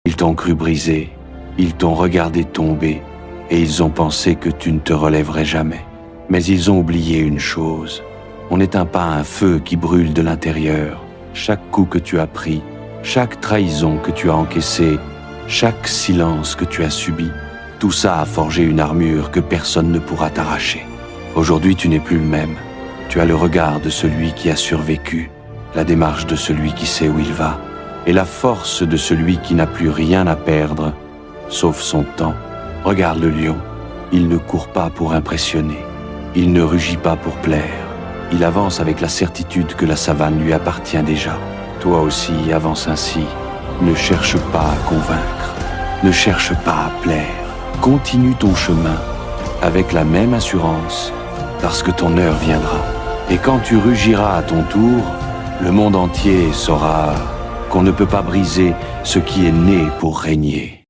Ils t'ont cru brisé, ils t'ont regardé tomber, et ils ont pensé que tu ne te relèverais jamais. Mais ils ont oublié une chose. On n'éteint pas un feu qui brûle de l'intérieur. Chaque coup que tu as pris, chaque trahison que tu as encaissée, chaque silence que tu as subi, tout ça a forgé une armure que personne ne pourra t'arracher. Aujourd'hui, tu n'es plus le même. Tu as le regard de celui qui a survécu, la démarche de celui qui sait où il va, et la force de celui qui n'a plus rien à perdre, sauf son temps. Regarde le lion, il ne court pas pour impressionner, il ne rugit pas pour plaire, il avance avec la certitude que la savane lui appartient déjà. Toi aussi, avance ainsi, ne cherche pas à convaincre, ne cherche pas à plaire, continue ton chemin avec la même assurance, parce que ton heure viendra. Et quand tu rugiras à ton tour, le monde entier saura qu'on ne peut pas briser ce qui est né pour régner.